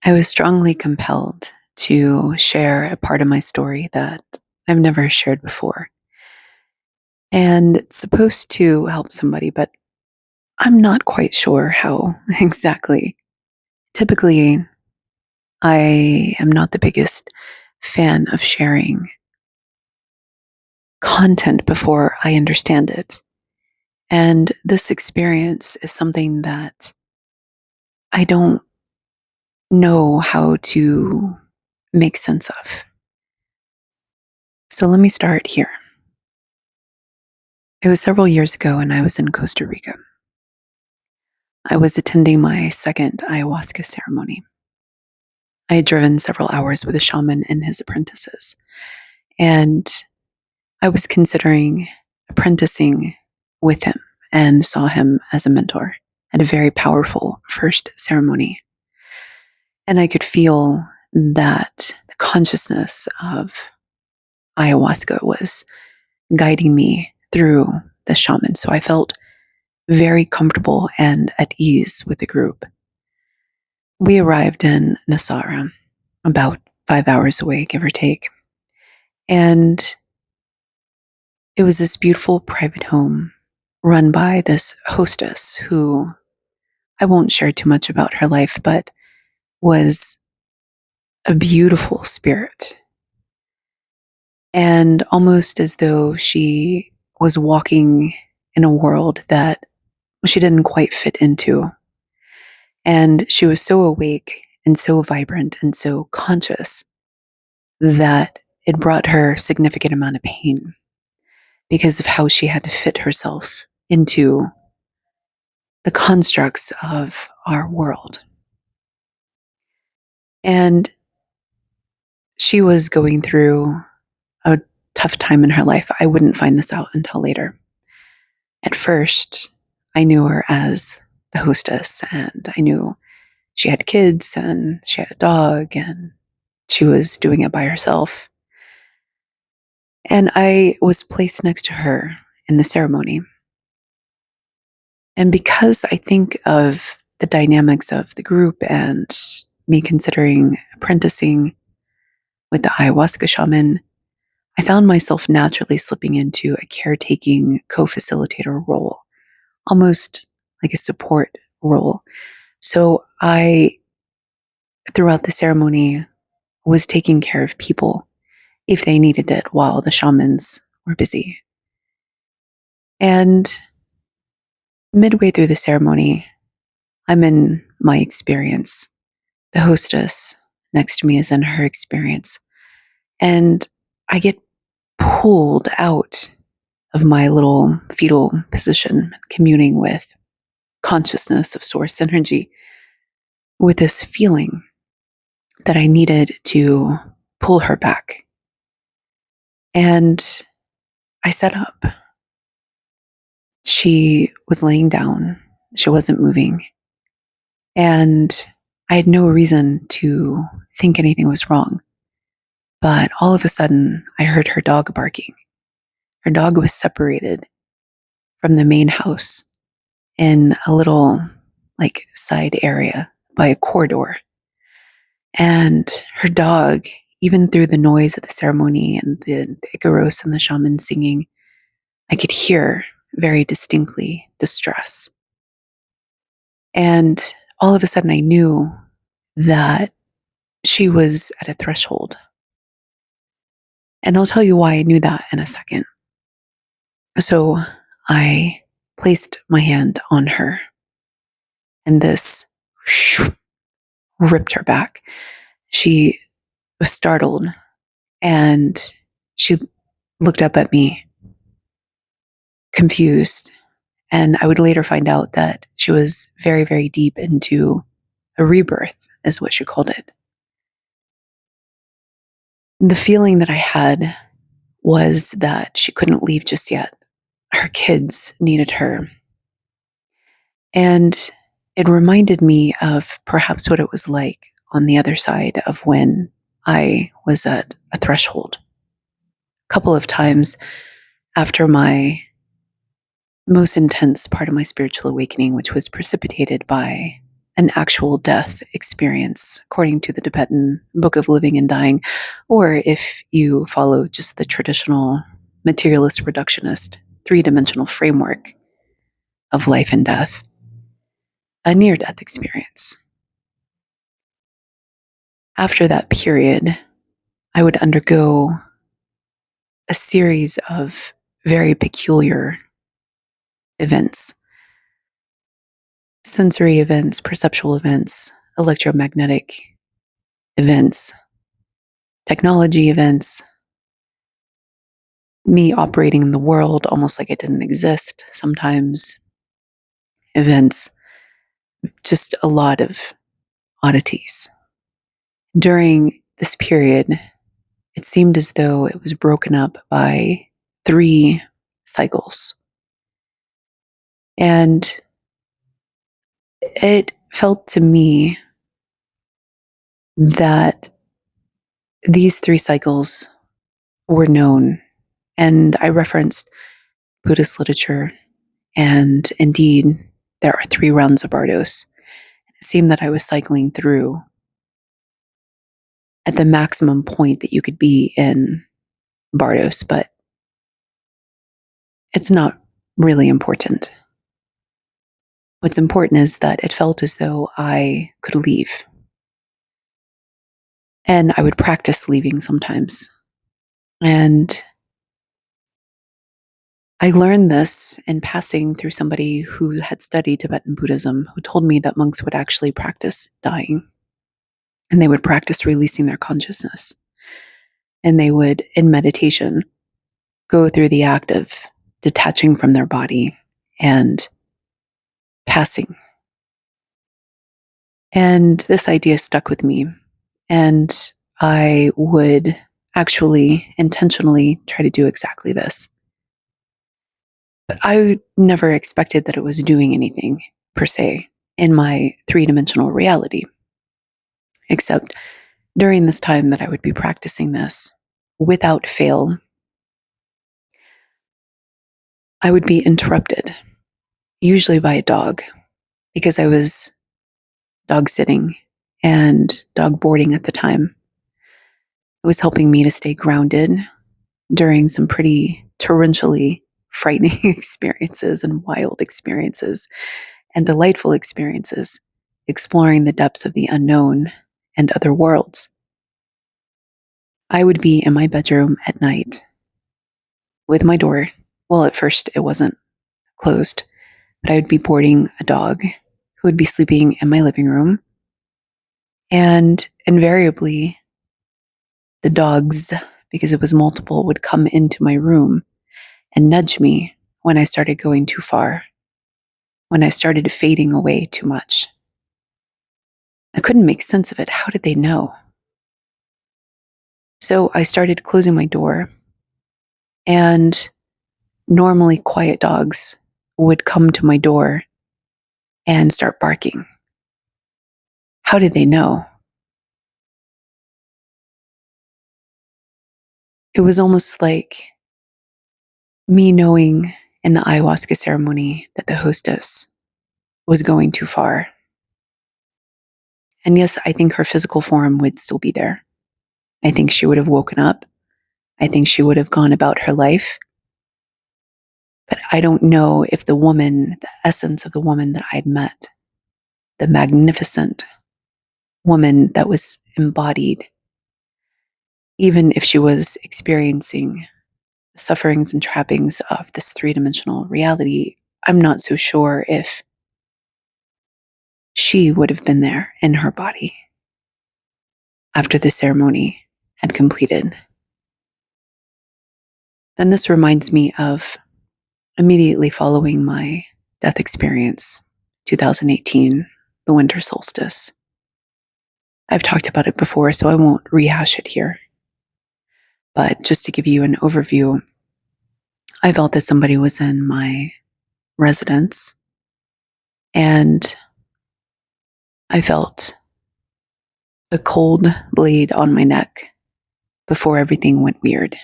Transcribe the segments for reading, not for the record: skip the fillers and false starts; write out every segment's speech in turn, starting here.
I was strongly compelled to share a part of my story that I've never shared before. And it's supposed to help somebody, but I'm not quite sure how exactly. Typically, I am not the biggest fan of sharing content before I understand it. And this experience is something that I don't know how to make sense of. So let me start here. It was several years ago, and I was in Costa Rica. I was attending my second ayahuasca ceremony. I had driven several hours with a shaman and his apprentices, and I was considering apprenticing with him and saw him as a mentor at a very powerful first ceremony. And I could feel that the consciousness of ayahuasca was guiding me through the shaman. So I felt very comfortable and at ease with the group. We arrived in Nasara, about 5 hours away, give or take. And it was this beautiful private home run by this hostess who I won't share too much about her life, but was a beautiful spirit. And almost as though she was walking in a world that she didn't quite fit into. And she was so awake and so vibrant and so conscious that it brought her significant amount of pain because of how she had to fit herself into the constructs of our world. And she was going through a tough time in her life. I wouldn't find this out until later. At first, I knew her as the hostess, and I knew she had kids and she had a dog, and she was doing it by herself. And I was placed next to her in the ceremony. And because I think of the dynamics of the group and me considering apprenticing with the ayahuasca shaman, I found myself naturally slipping into a caretaking co-facilitator role, almost like a support role. So I, throughout the ceremony, was taking care of people if they needed it while the shamans were busy. And midway through the ceremony, I'm in my experience. The hostess next to me is in her experience. And I get pulled out of my little fetal position, communing with consciousness of source energy, with this feeling that I needed to pull her back. And I sat up. She was laying down. She wasn't moving. And I had no reason to think anything was wrong. But all of a sudden, I heard her dog barking. Her dog was separated from the main house in a little side area by a corridor. And her dog, even through the noise of the ceremony and the Icaros and the shaman singing, I could hear very distinctly distress. And all of a sudden I knew that she was at a threshold. And I'll tell you why I knew that in a second. So I placed my hand on her, and this ripped her back. She was startled, and she looked up at me, confused. And I would later find out that she was very, very deep into a rebirth, is what she called it. The feeling that I had was that she couldn't leave just yet. Her kids needed her. And it reminded me of perhaps what it was like on the other side of when I was at a threshold. A couple of times after my most intense part of my spiritual awakening, which was precipitated by an actual death experience, according to the Tibetan Book of Living and Dying, or if you follow just the traditional materialist reductionist three-dimensional framework of life and death, a near-death experience. After that period, I would undergo a series of very peculiar events, sensory events, perceptual events, electromagnetic events, technology events, me operating in the world almost like it didn't exist sometimes, events, just a lot of oddities. During this period, it seemed as though it was broken up by 3 cycles. And it felt to me that these 3 cycles were known. And I referenced Buddhist literature, and indeed, there are 3 rounds of Bardos. It seemed that I was cycling through at the maximum point that you could be in Bardos, but it's not really important. What's important is that it felt as though I could leave. And I would practice leaving sometimes. And I learned this in passing through somebody who had studied Tibetan Buddhism, who told me that monks would actually practice dying. And they would practice releasing their consciousness. And they would, in meditation, go through the act of detaching from their body and passing. And this idea stuck with me. And I would actually intentionally try to do exactly this. But I never expected that it was doing anything, per se, in my 3-dimensional reality. Except during this time that I would be practicing this, without fail, I would be interrupted, usually by a dog, because I was dog sitting and dog boarding at the time. It was helping me to stay grounded during some pretty torrentially frightening experiences and wild experiences and delightful experiences, exploring the depths of the unknown and other worlds. I would be in my bedroom at night with my door. Well, at first it wasn't closed, but I would be boarding a dog who would be sleeping in my living room. And invariably, the dogs, because it was multiple, would come into my room and nudge me when I started going too far, when I started fading away too much. I couldn't make sense of it. How did they know? So I started closing my door, and normally quiet dogs would come to my door and start barking. How did they know? It was almost like me knowing in the ayahuasca ceremony that the hostess was going too far. And yes, I think her physical form would still be there. I think she would have woken up. I think she would have gone about her life. But I don't know if the woman, the essence of the woman that I'd met, the magnificent woman that was embodied, even if she was experiencing the sufferings and trappings of this 3-dimensional reality, I'm not so sure if she would have been there in her body after the ceremony had completed. Then this reminds me of immediately following my death experience, 2018, the winter solstice. I've talked about it before, so I won't rehash it here. But just to give you an overview, I felt that somebody was in my residence, and I felt a cold blade on my neck before everything went weird.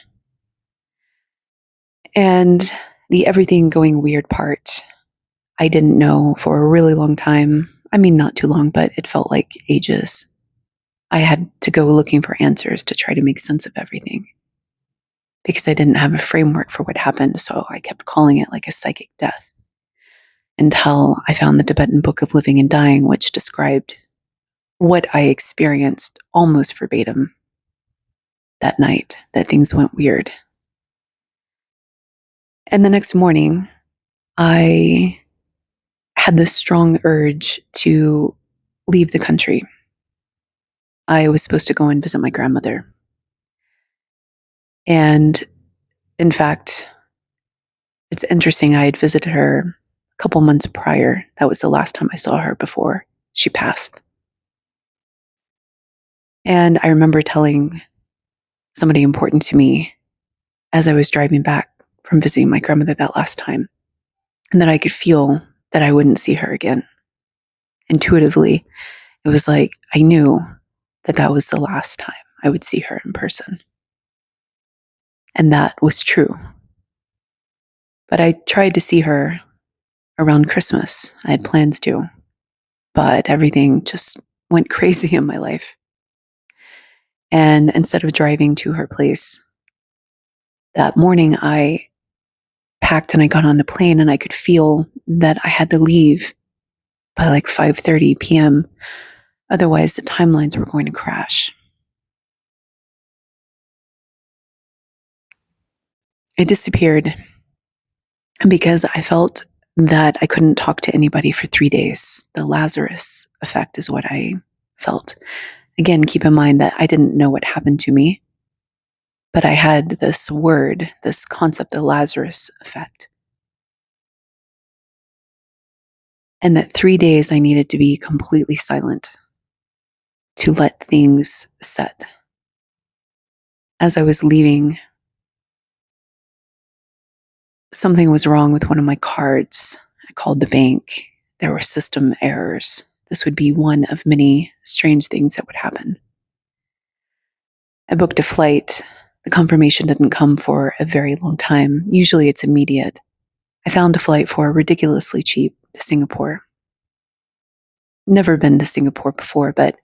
And the everything going weird part, I didn't know for a really long time I mean, not too long, but it felt like ages. I had to go looking for answers to try to make sense of everything because I didn't have a framework for what happened. So I kept calling it like a psychic death until I found the Tibetan Book of Living and Dying, which described what I experienced almost verbatim that night, that things went weird. And the next morning, I had this strong urge to leave the country. I was supposed to go and visit my grandmother. And in fact, it's interesting, I had visited her a couple months prior. That was the last time I saw her before she passed. And I remember telling somebody important to me as I was driving back from visiting my grandmother that last time, and that I could feel that I wouldn't see her again. Intuitively, it was like I knew that that was the last time I would see her in person. And that was true. But I tried to see her around Christmas. I had plans to, but everything just went crazy in my life. And instead of driving to her place that morning, I packed and I got on the plane, and I could feel that I had to leave by like 5:30 p.m. Otherwise, the timelines were going to crash. It disappeared because I felt that I couldn't talk to anybody for 3 days. The Lazarus effect is what I felt. Again, keep in mind that I didn't know what happened to me, but I had this word, this concept, the Lazarus effect. And that 3 days I needed to be completely silent to let things set. As I was leaving, something was wrong with one of my cards. I called the bank. There were system errors. This would be one of many strange things that would happen. I booked a flight. The confirmation didn't come for a very long time. Usually it's immediate. I found a flight for ridiculously cheap to Singapore. Never been to Singapore before, but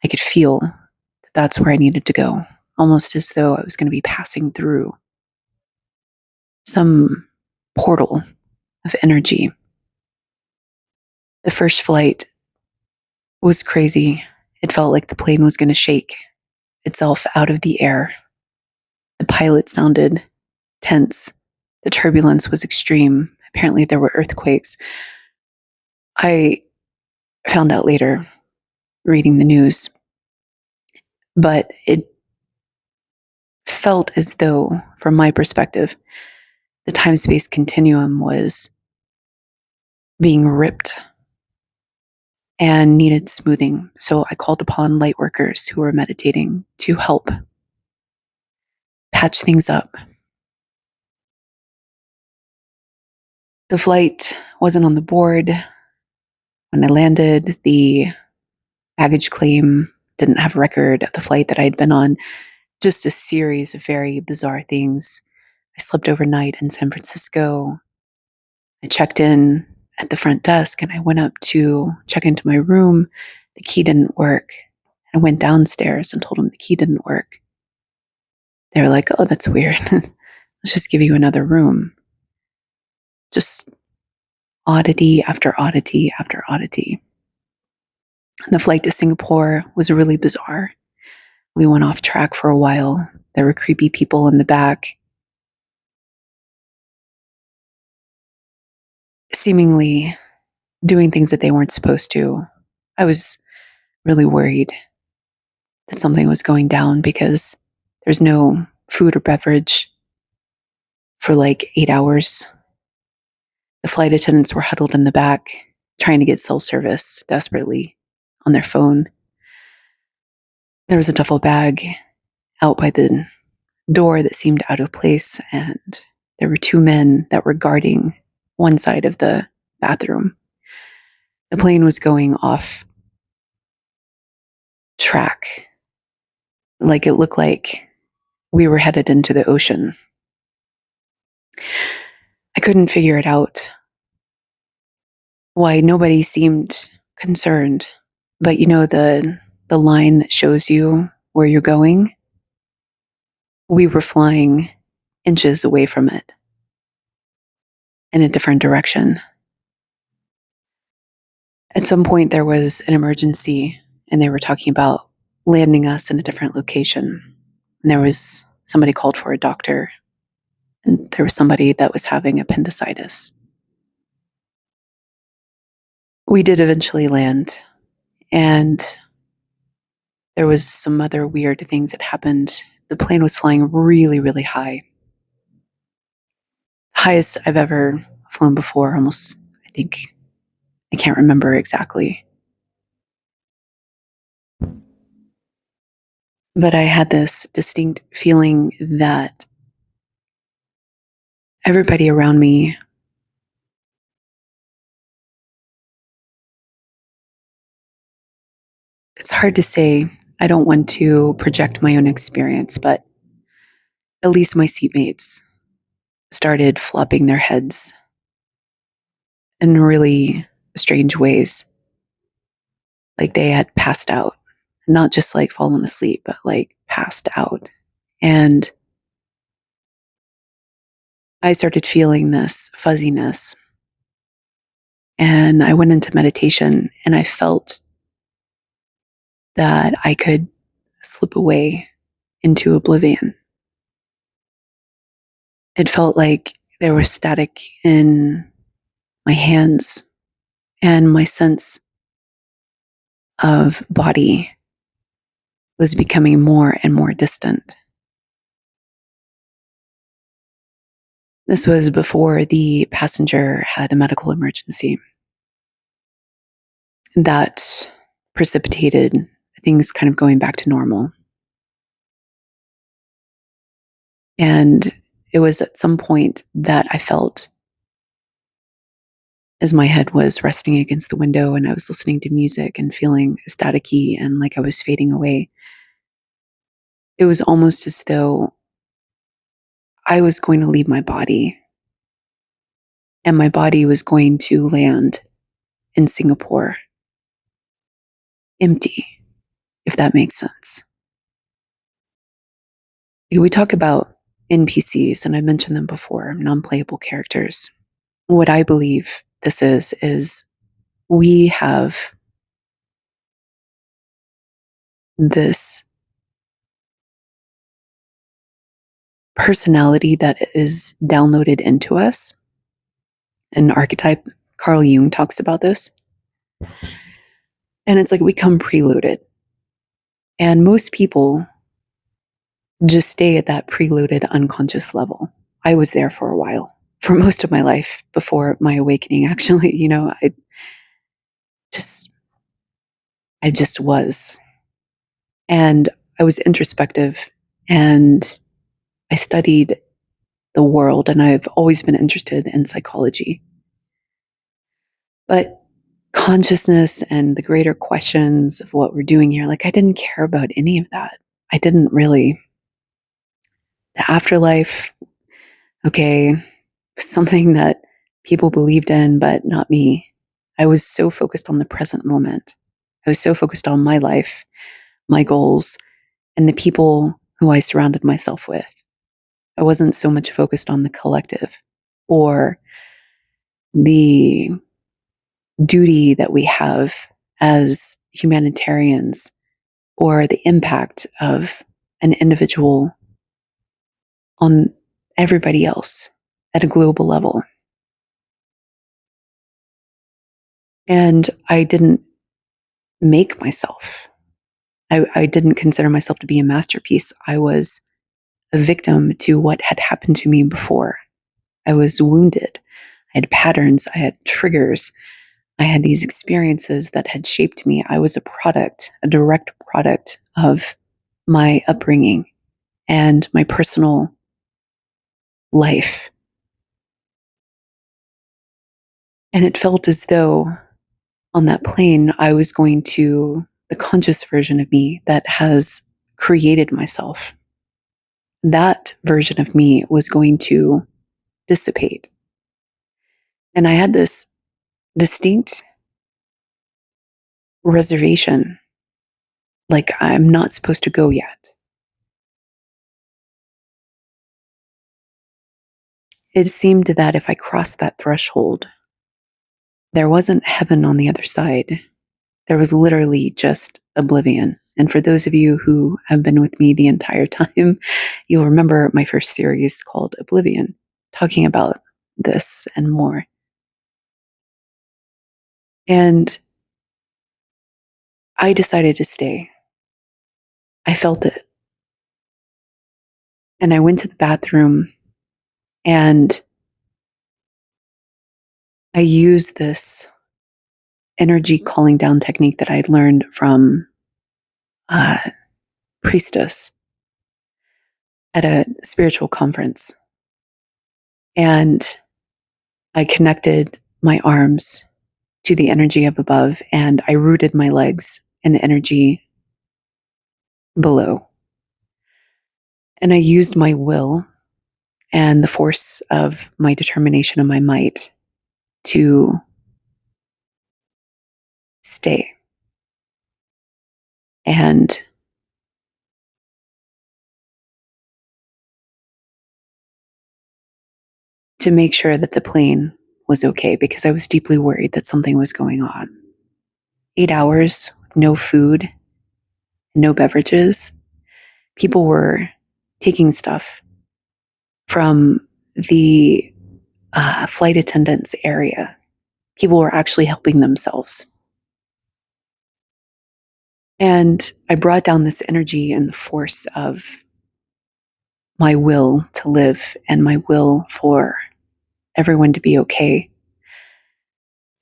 I could feel that that's where I needed to go, almost as though I was going to be passing through some portal of energy. The first flight was crazy. It felt like the plane was going to shake itself out of the air. The pilot sounded tense. The turbulence was extreme. Apparently, there were earthquakes. I found out later, reading the news, but it felt as though, from my perspective, the time-space continuum was being ripped and needed smoothing. So I called upon light workers who were meditating to help patch things up. The flight wasn't on the board. When I landed, the baggage claim didn't have a record of the flight that I had been on. Just a series of very bizarre things. I slept overnight in San Francisco. I checked in at the front desk and I went up to check into my room. The key didn't work. I went downstairs and told them the key didn't work. They were like, "Oh, that's weird. Let's just give you another room." Just oddity after oddity after oddity. And the flight to Singapore was really bizarre. We went off track for a while. There were creepy people in the back, seemingly doing things that they weren't supposed to. I was really worried that something was going down because there's no food or beverage for like 8 hours. The flight attendants were huddled in the back, trying to get cell service desperately on their phone. There was a duffel bag out by the door that seemed out of place, and there were two men that were guarding one side of the bathroom. The plane was going off track. Like it looked like we were headed into the ocean. I couldn't figure it out why nobody seemed concerned. But the line that shows you where you're going, we were flying inches away from it in a different direction. At some point, there was an emergency, and they were talking about landing us in a different location. And there was somebody called for a doctor, and there was somebody that was having appendicitis. We did eventually land, and there was some other weird things that happened. The plane was flying really, really high. Highest I've ever flown before, almost, I think, I can't remember exactly. But I had this distinct feeling that everybody around me, it's hard to say. I don't want to project my own experience, but at least my seatmates started flopping their heads in really strange ways. Like they had passed out, not just like fallen asleep, but like passed out. And I started feeling this fuzziness. And I went into meditation and I felt that I could slip away into oblivion. It felt like there was static in my hands, and my sense of body was becoming more and more distant. This was before the passenger had a medical emergency that precipitated things kind of going back to normal. And it was at some point that I felt, as my head was resting against the window and I was listening to music and feeling staticky and like I was fading away, it was almost as though I was going to leave my body and my body was going to land in Singapore empty, if that makes sense. We talk about NPCs, and I mentioned them before, non-playable characters. What I believe this is we have this personality that is downloaded into us. An archetype, Carl Jung talks about this. And it's like we come preloaded. And most people just stay at that preloaded unconscious level. I was there for a while, for most of my life before my awakening, actually. Just I just was. And I was introspective and I studied the world, and I've always been interested in psychology. But consciousness and the greater questions of what we're doing here, like I didn't care about any of that. I didn't really. The afterlife, okay, something that people believed in, but not me. I was so focused on the present moment. I was so focused on my life, my goals, and the people who I surrounded myself with. I wasn't so much focused on the collective or the duty that we have as humanitarians or the impact of an individual on everybody else at a global level. And I didn't make myself. I didn't consider myself to be a masterpiece. I was a victim to what had happened to me before. I was wounded. I had patterns. I had triggers. I had these experiences that had shaped me. I was a direct product of my upbringing and my personal life. And it felt as though on that plane, I was going to the conscious version of me that has created myself. That version of me was going to dissipate. And I had this distinct reservation, like I'm not supposed to go yet. It seemed that if I crossed that threshold, there wasn't heaven on the other side. There was literally just oblivion. And for those of you who have been with me the entire time, you'll remember my first series called Oblivion, talking about this and more. And I decided to stay. I felt it. And I went to the bathroom and I used this energy calling down technique that I'd learned from a priestess at a spiritual conference. And I connected my arms to the energy up above and I rooted my legs in the energy below. And I used my will and the force of my determination and my might to stay. And to make sure that the plane was okay because I was deeply worried that something was going on. 8 hours, no food, no beverages. People were taking stuff from the flight attendants area. People were actually helping themselves. And I brought down this energy and the force of my will to live and my will for everyone to be okay.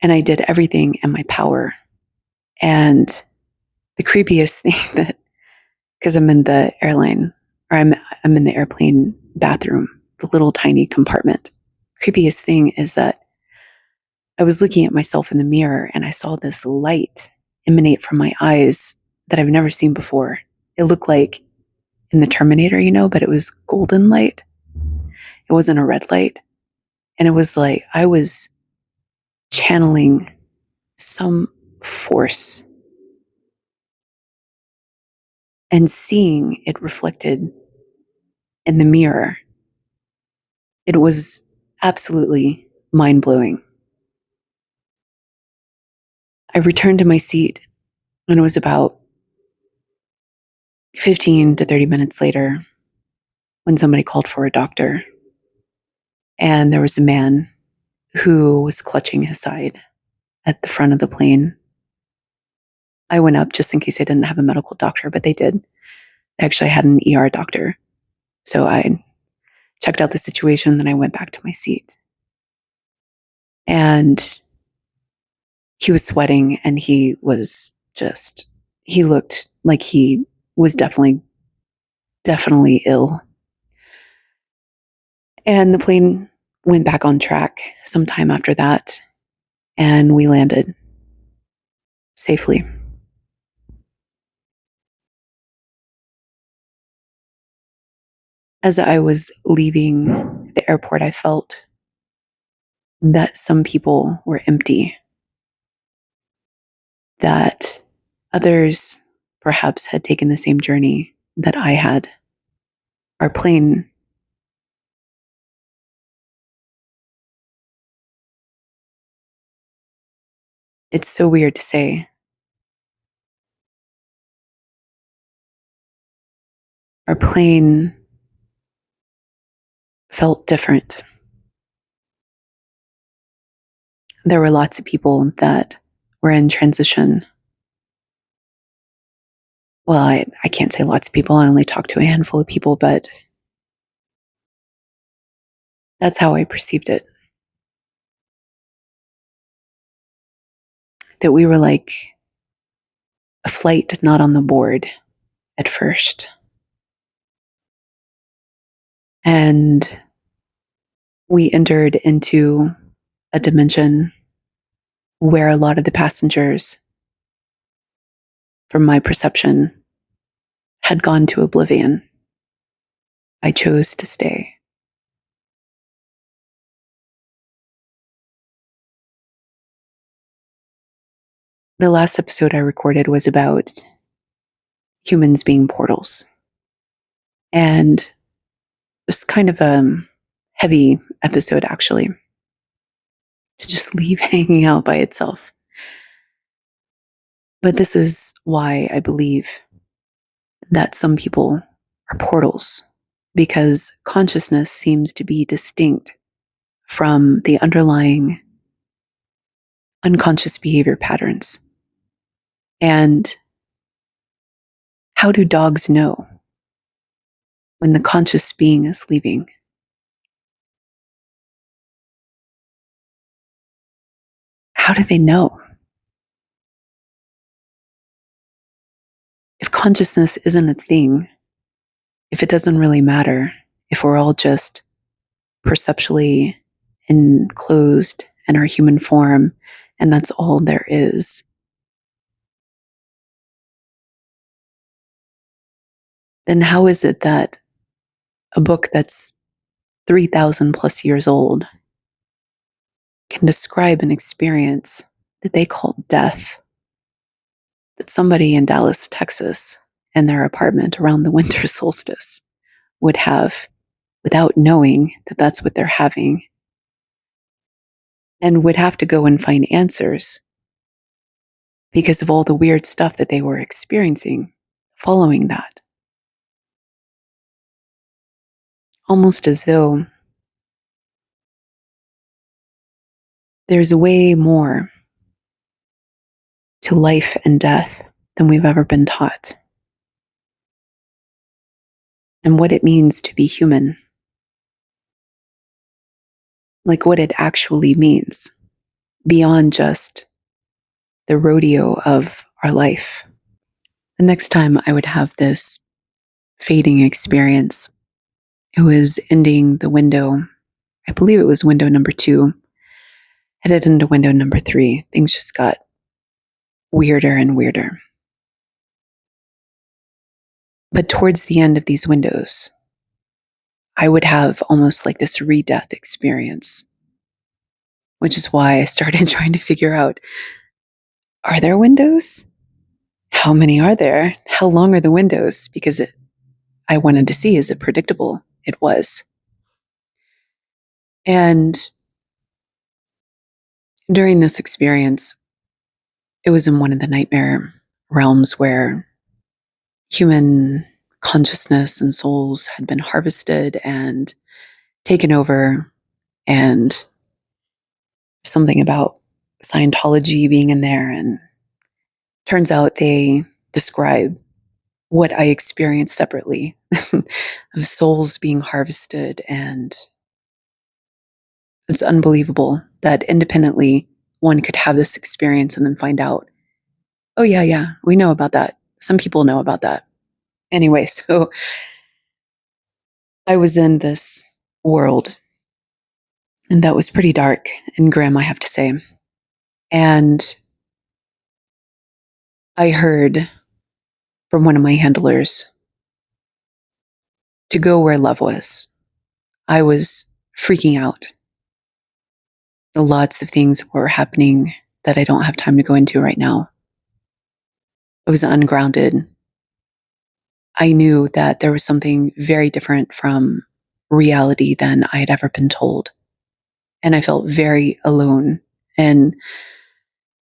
And I did everything in my power. And the creepiest thing that, because I'm in the airline, or I'm in the airplane bathroom, the little tiny compartment. Creepiest thing is that I was looking at myself in the mirror and I saw this light emanate from my eyes that I've never seen before. It looked like in the Terminator, but it was golden light. It wasn't a red light. And it was like I was channeling some force and seeing it reflected in the mirror. It was absolutely mind blowing. I returned to my seat and it was about 15 to 30 minutes later when somebody called for a doctor. And there was a man who was clutching his side at the front of the plane. I went up just in case they didn't have a medical doctor, but they did. They actually had an ER doctor. So I checked out the situation, then I went back to my seat. And he was sweating and he looked like he was definitely ill. And the plane went back on track sometime after that, and we landed safely. As I was leaving the airport, I felt that some people were empty, that others perhaps had taken the same journey that I had. Our plane, it's so weird to say, our plane felt different. There were lots of people that were in transition. Well, I can't say lots of people. I only talked to a handful of people, but that's how I perceived it. That we were like a flight not on the board at first. And we entered into a dimension where a lot of the passengers, from my perception, had gone to oblivion. I chose to stay. The last episode I recorded was about humans being portals. And it was kind of a heavy episode, actually, to just leave hanging out by itself. But this is why I believe that some people are portals, because consciousness seems to be distinct from the underlying unconscious behavior patterns. And how do dogs know when the conscious being is leaving? How do they know? If consciousness isn't a thing, if it doesn't really matter, if we're all just perceptually enclosed in our human form, and that's all there is, then how is it that a book that's 3,000 plus years old can describe an experience that they call death, that somebody in Dallas, Texas, in their apartment around the winter solstice would have without knowing that that's what they're having, and would have to go and find answers because of all the weird stuff that they were experiencing following that? Almost as though there's way more to life and death than we've ever been taught, and what it means to be human, like what it actually means, beyond just the rodeo of our life. The next time I would have this fading experience, it was ending the window. I believe it was window number 2, headed into window number 3. Things just got weirder and weirder. But towards the end of these windows, I would have almost like this re-death experience, which is why I started trying to figure out, are there windows? How many are there? How long are the windows? Because I wanted to see, is it predictable? It was. And during this experience, it was in one of the nightmare realms where human consciousness and souls had been harvested and taken over, and something about Scientology being in there. And turns out they describe what I experienced separately of souls being harvested. And it's unbelievable that independently one could have this experience and then find out, oh, yeah, we know about that. Some people know about that. Anyway, so I was in this world, and that was pretty dark and grim, I have to say. And I heard from one of my handlers to go where love was. I was freaking out. Lots of things were happening that I don't have time to go into right now. I was ungrounded. I knew that there was something very different from reality than I had ever been told. And I felt very alone and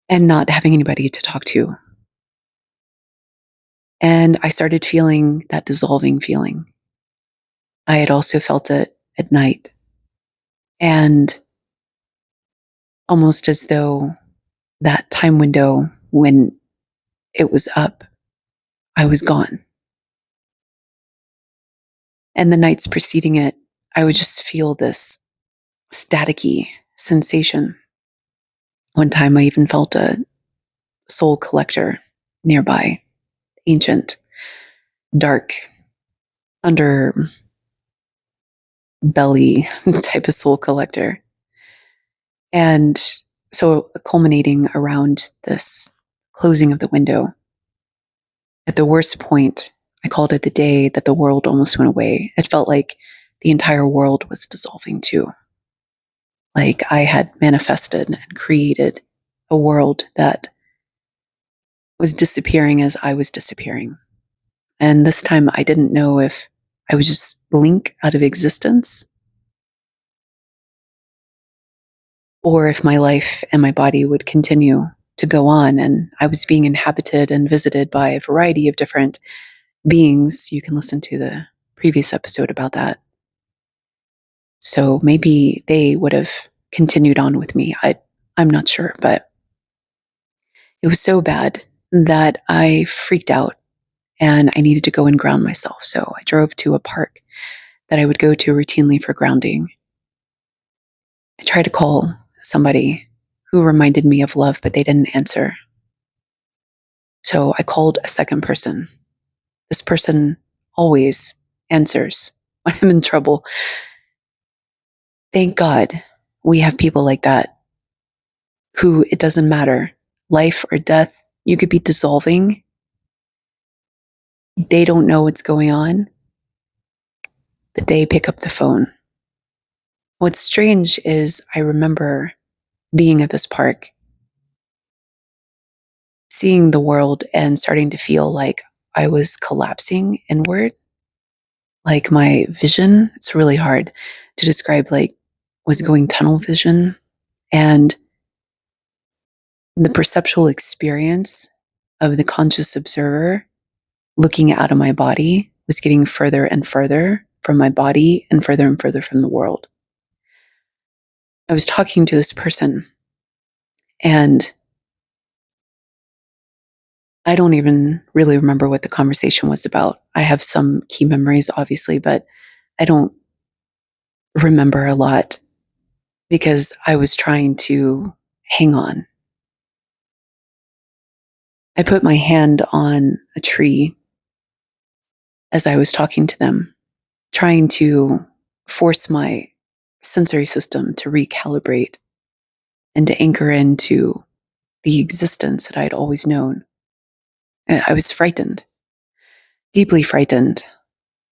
not having anybody to talk to. And I started feeling that dissolving feeling. I had also felt it at night. And almost as though that time window when it was up, I was gone. And the nights preceding it, I would just feel this staticky sensation. One time I even felt a soul collector nearby, ancient, dark, under belly type of soul collector. And so culminating around this closing of the window, at the worst point, I called it the day that the world almost went away. It felt like the entire world was dissolving too. Like I had manifested and created a world that was disappearing as I was disappearing. And this time I didn't know if I would just blink out of existence or if my life and my body would continue to go on. And I was being inhabited and visited by a variety of different beings. You can listen to the previous episode about that. So maybe they would have continued on with me. I'm not sure, but it was so bad that I freaked out and I needed to go and ground myself. So I drove to a park that I would go to routinely for grounding. I tried to call somebody who reminded me of love, but they didn't answer. So I called a second person. This person always answers when I'm in trouble. Thank God we have people like that who it doesn't matter, life or death, you could be dissolving. They don't know what's going on, but they pick up the phone. What's strange is I remember being at this park, seeing the world and starting to feel like I was collapsing inward, like my vision, it's really hard to describe, like was going tunnel vision, and the perceptual experience of the conscious observer looking out of my body was getting further and further from my body and further from the world. I was talking to this person, and I don't even really remember what the conversation was about. I have some key memories, obviously, but I don't remember a lot because I was trying to hang on. I put my hand on a tree as I was talking to them, trying to force my sensory system to recalibrate and to anchor into the existence that I'd always known. I was frightened, deeply frightened,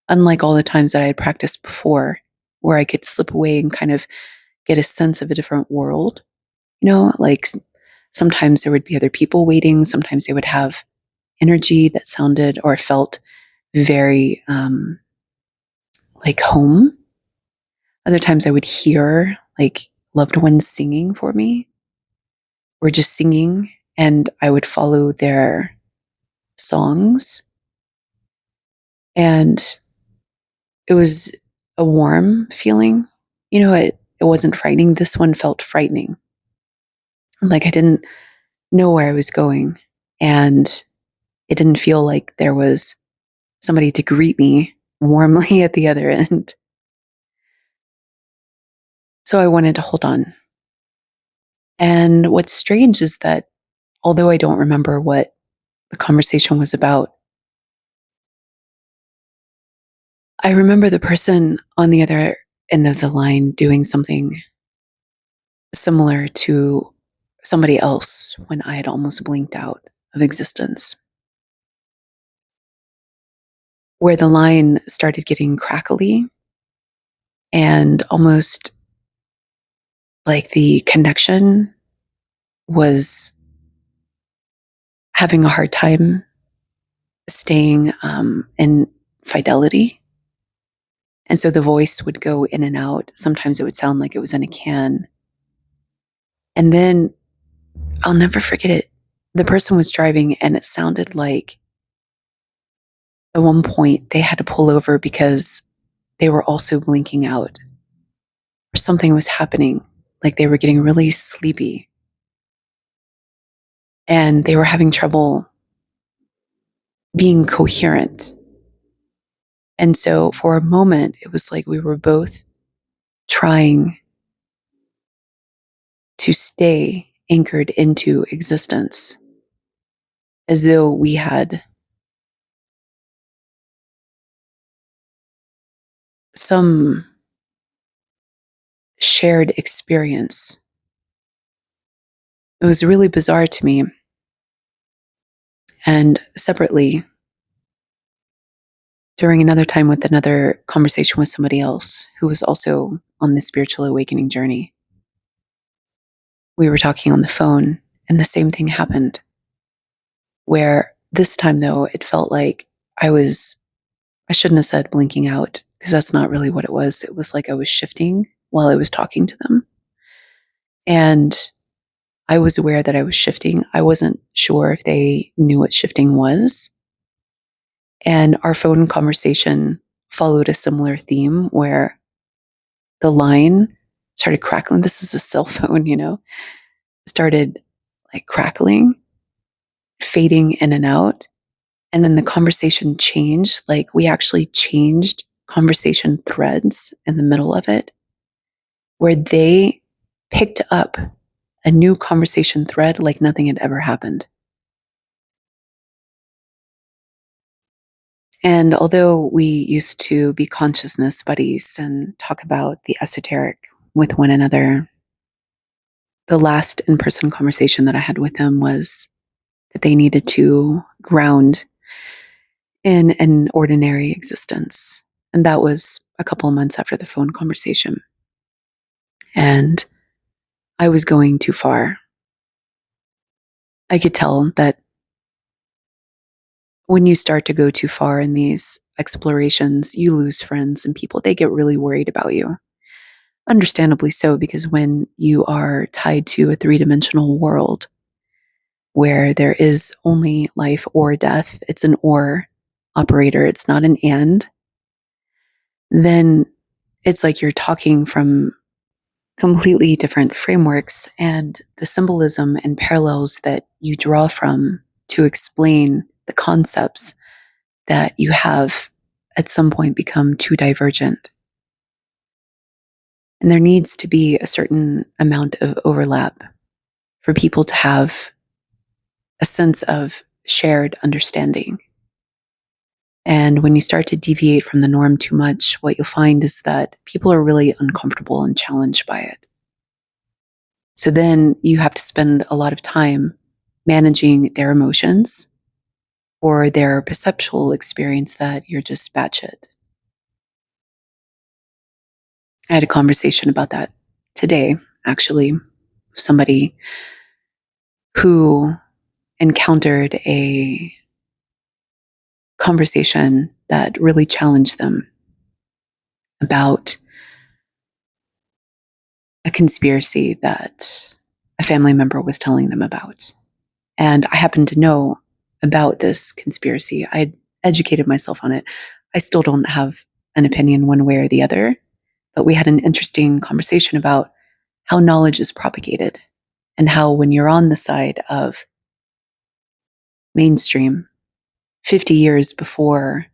unlike all the times that I had practiced before, where I could slip away and kind of get a sense of a different world. Like sometimes there would be other people waiting, sometimes they would have energy that sounded or felt very like home. Other times I would hear like loved ones singing for me or just singing, and I would follow their songs. And it was a warm feeling. It wasn't frightening. This one felt frightening. Like I didn't know where I was going. And it didn't feel like there was somebody to greet me warmly at the other end. So I wanted to hold on. And what's strange is that although I don't remember what the conversation was about, I remember the person on the other end of the line doing something similar to somebody else when I had almost blinked out of existence, where the line started getting crackly and almost like the connection was having a hard time staying in fidelity. And so the voice would go in and out. Sometimes it would sound like it was in a can. And then I'll never forget it. The person was driving, and it sounded like at one point they had to pull over because they were also blinking out, or something was happening. Like they were getting really sleepy and they were having trouble being coherent. And so for a moment, it was like we were both trying to stay anchored into existence as though we had some shared experience. It was really bizarre to me. And separately, during another time with another conversation with somebody else who was also on this spiritual awakening journey, we were talking on the phone and the same thing happened, where this time, though, it felt like I shouldn't have said blinking out because that's not really what it was. It was like I was shifting while I was talking to them. And I was aware that I was shifting. I wasn't sure if they knew what shifting was. And our phone conversation followed a similar theme where the line started crackling. This is a cell phone, started like crackling, fading in and out. And then the conversation changed. Like we actually changed conversation threads in the middle of it, where they picked up a new conversation thread like nothing had ever happened. And although we used to be consciousness buddies and talk about the esoteric with one another, the last in person conversation that I had with them was that they needed to ground in an ordinary existence. And that was a couple of months after the phone conversation. And I was going too far. I could tell that when you start to go too far in these explorations, you lose friends and people. They get really worried about you. Understandably so, because when you are tied to a three-dimensional world where there is only life or death, it's an or operator, it's not an and, then it's like you're talking from completely different frameworks, and the symbolism and parallels that you draw from to explain the concepts that you have at some point become too divergent. And there needs to be a certain amount of overlap for people to have a sense of shared understanding. And when you start to deviate from the norm too much, what you'll find is that people are really uncomfortable and challenged by it. So then you have to spend a lot of time managing their emotions or their perceptual experience that you're just batshit. I had a conversation about that today, actually. Somebody who encountered a conversation that really challenged them about a conspiracy that a family member was telling them about. And I happened to know about this conspiracy. I had educated myself on it. I still don't have an opinion one way or the other, but we had an interesting conversation about how knowledge is propagated and how when you're on the side of mainstream 50 years before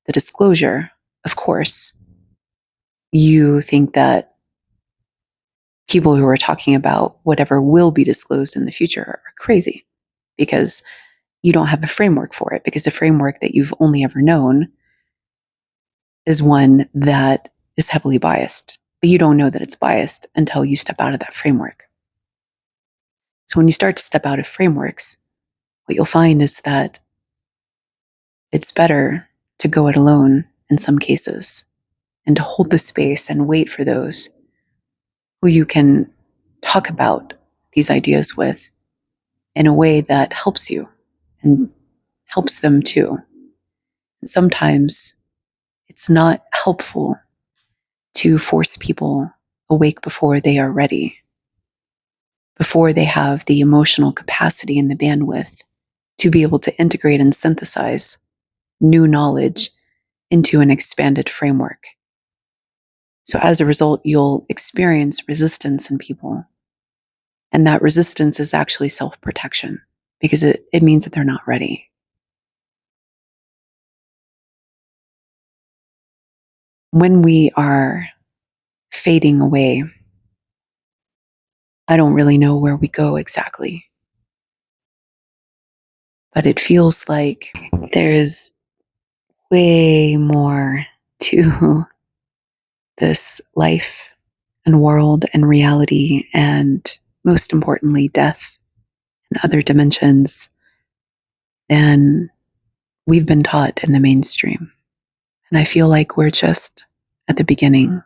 the disclosure, of course, you think that people who are talking about whatever will be disclosed in the future are crazy because you don't have a framework for it, because the framework that you've only ever known is one that is heavily biased. But you don't know that it's biased until you step out of that framework. So when you start to step out of frameworks, what you'll find is that it's better to go it alone in some cases and to hold the space and wait for those who you can talk about these ideas with in a way that helps you and helps them too. Sometimes it's not helpful to force people awake before they are ready, before they have the emotional capacity and the bandwidth to be able to integrate and synthesize new knowledge into an expanded framework. So as a result, you'll experience resistance in people. And that resistance is actually self-protection because it means that they're not ready. When we are fading away, I don't really know where we go exactly. But it feels like there's way more to this life and world and reality, and most importantly, death and other dimensions than we've been taught in the mainstream. And I feel like we're just at the beginning.